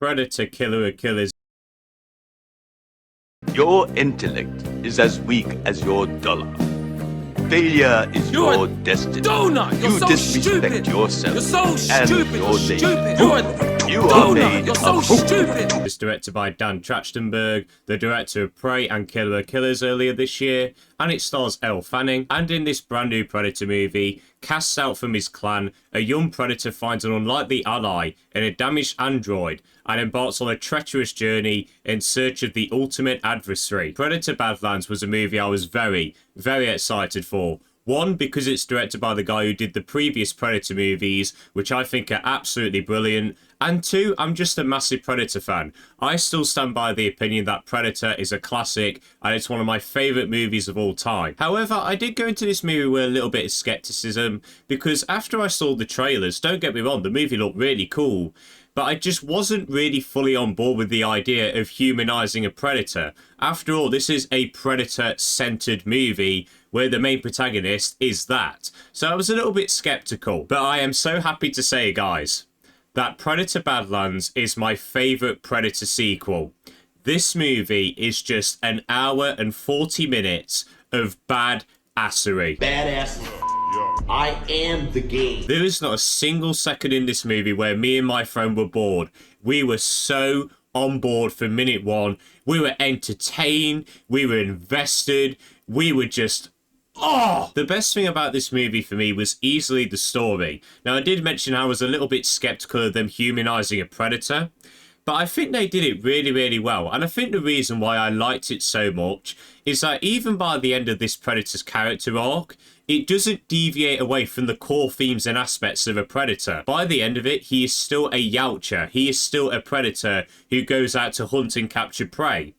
Predator killer of killers. Your intellect is as weak as your dollar. Failure is your destiny. Donut! You're You so disrespect stupid! yourself You're so and stupid! your You're nation. stupid! You're a You are donut! made You're so of stupid! It's directed by Dan Trachtenberg, the director of Prey and Killer of Killers earlier this year, and it stars Elle Fanning. And in this brand new Predator movie, cast out from his clan, a young Predator finds an unlikely ally in a damaged android and embarks on a treacherous journey in search of the ultimate adversary. Predator Badlands was a movie I was very, very excited for. One, because it's directed by the guy who did the previous Predator movies, which I think are absolutely brilliant. And two, I'm just a massive Predator fan. I still stand by the opinion that Predator is a classic and it's one of my favourite movies of all time. However, I did go into this movie with a little bit of skepticism because after I saw the trailers, don't get me wrong, the movie looked really cool. But I just wasn't really fully on board with the idea of humanising a predator. After all, this is a predator-centred movie where the main protagonist is that. So I was a little bit sceptical. But I am so happy to say, guys, that Predator Badlands is my favourite Predator sequel. This movie is just an hour and 40 minutes of bad-assery. Badass. I am the game. There is not a single second in this movie where me and my friend were bored. We were so on board from minute one. We were entertained. We were invested. We were just... oh! The best thing about this movie for me was easily the story. Now, I did mention I was a little bit skeptical of them humanising a predator. But I think they did it really, really well. And I think the reason why I liked it so much is that even by the end of this Predator's character arc, it doesn't deviate away from the core themes and aspects of a Predator. By the end of it, he is still a Yautja. He is still a Predator who goes out to hunt and capture prey.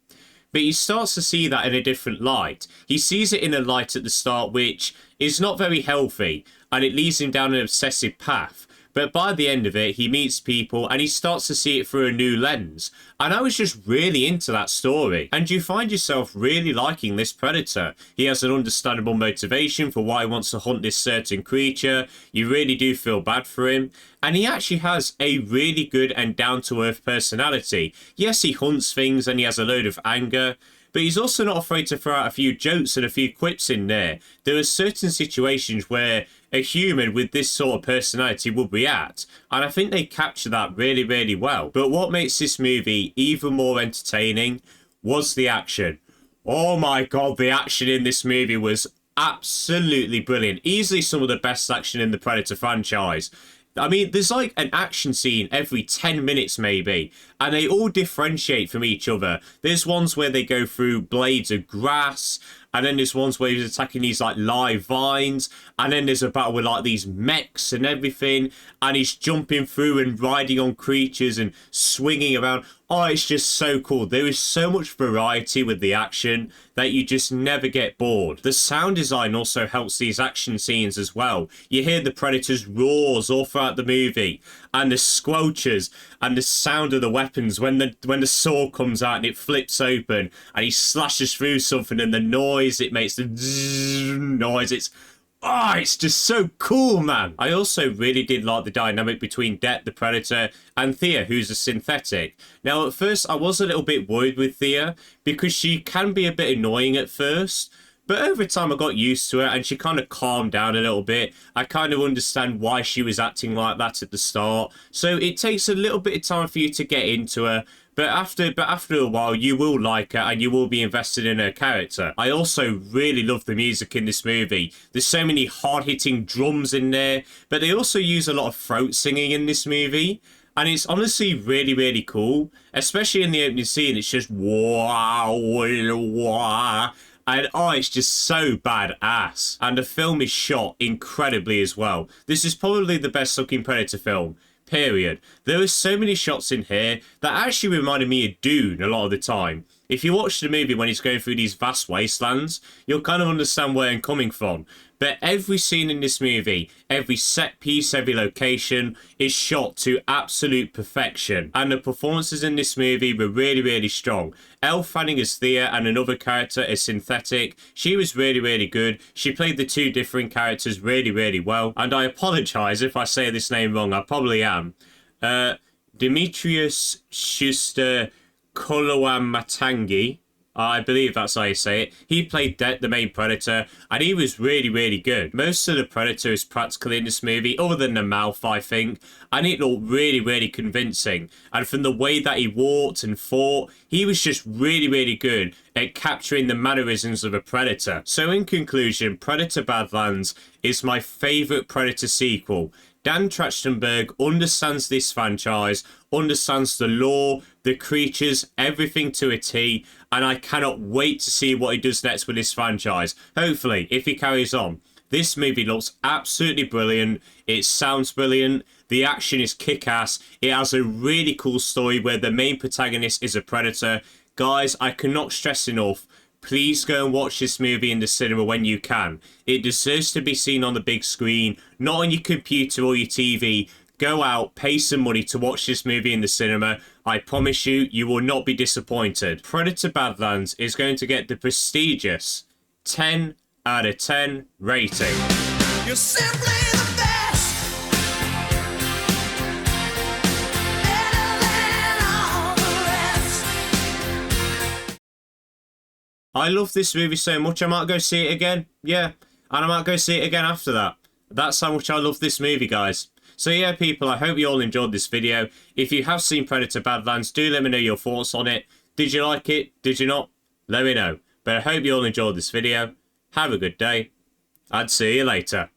But he starts to see that in a different light. He sees it in a light at the start which is not very healthy, and it leads him down an obsessive path. But by the end of it, he meets people and he starts to see it through a new lens. And I was just really into that story. And you find yourself really liking this Predator. He has an understandable motivation for why he wants to hunt this certain creature. You really do feel bad for him. And he actually has a really good and down-to-earth personality. Yes, he hunts things and he has a load of anger. But he's also not afraid to throw out a few jokes and a few quips in there. There are certain situations where a human with this sort of personality would react. And I think they capture that really, really well. But what makes this movie even more entertaining was the action. Oh my god, the action in this movie was absolutely brilliant. Easily some of the best action in the Predator franchise. I mean, there's like an action scene every 10 minutes maybe, and they all differentiate from each other. There's ones where they go through blades of grass, and then there's ones where he's attacking these like live vines, and then there's a battle with like these mechs and everything, and he's jumping through and riding on creatures and swinging around. Oh, it's just so cool. There is so much variety with the action that you just never get bored. The sound design also helps these action scenes as well. You hear the Predator's roars all throughout the movie, and the squelches, and the sound of the weapons when the saw comes out and it flips open, and he slashes through something, and the noise it makes, the noise, it's just so cool, man. I also really did like the dynamic between Det, the Predator, and Thea, who's a synthetic. Now, at first, I was a little bit worried with Thea, because she can be a bit annoying at first. But over time, I got used to her, and she kind of calmed down a little bit. I kind of understand why she was acting like that at the start. So it takes a little bit of time for you to get into her. But after a while, you will like her and you will be invested in her character. I also really love the music in this movie. There's so many hard-hitting drums in there, but they also use a lot of throat singing in this movie. And it's honestly really, really cool. Especially in the opening scene, it's just wow, wow. And oh, it's just so badass. And the film is shot incredibly as well. This is probably the best looking Predator film. Period. There are so many shots in here that actually reminded me of Dune a lot of the time. If you watch the movie when he's going through these vast wastelands, you'll kind of understand where I'm coming from. But every scene in this movie, every set piece, every location is shot to absolute perfection. And the performances in this movie were really, really strong. Elle Fanning as Thea and another character as Synthetic. She was really, really good. She played the two different characters really, really well. And I apologise if I say this name wrong. I probably am. Dimitrius Koloamatangi. I believe that's how you say it. He played the main Predator, and he was really, really good. Most of the Predator is practical in this movie, other than the mouth, I think, and it looked really, really convincing. And from the way that he walked and fought, he was just really, really good at capturing the mannerisms of a Predator. So in conclusion, Predator Badlands is my favourite Predator sequel. Dan Trachtenberg understands this franchise, understands the lore, the creatures, everything to a T, and I cannot wait to see what he does next with this franchise. Hopefully, if he carries on. This movie looks absolutely brilliant. It sounds brilliant. The action is kick-ass. It has a really cool story where the main protagonist is a predator. Guys, I cannot stress enough, please go and watch this movie in the cinema when you can. It deserves to be seen on the big screen, not on your computer or your TV. Go out, pay some money to watch this movie in the cinema. I promise you, you will not be disappointed. Predator Badlands is going to get the prestigious 10 out of 10 rating. You're simply the best. Better than all the rest. I love this movie so much, I might go see it again. Yeah, and I might go see it again after that. That's how much I love this movie, guys. So yeah, people, I hope you all enjoyed this video. If you have seen Predator Badlands, do let me know your thoughts on it. Did you like it? Did you not? Let me know. But I hope you all enjoyed this video. Have a good day. I'd see you later.